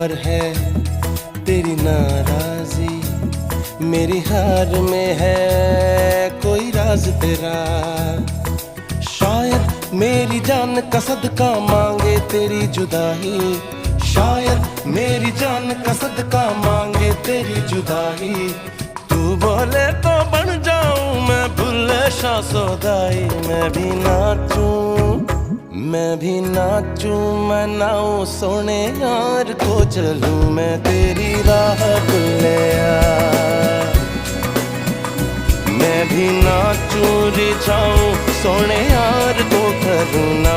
पर है तेरी नाराजी, मेरी हार में है कोई राज तेरा। शायद मेरी जान का सदका मांगे तेरी जुदाई, शायद मेरी जान का सदका मांगे तेरी जुदाई। तू बोले तो बन जाऊं मैं भुल्ले शाह सौदाई। मैं भी नाचूं मैं नाऊं सोने यार को चलूं मैं तेरी राह भुल्लिया। मैं भी नाचूं रिझाऊं सोने यार को करूं ना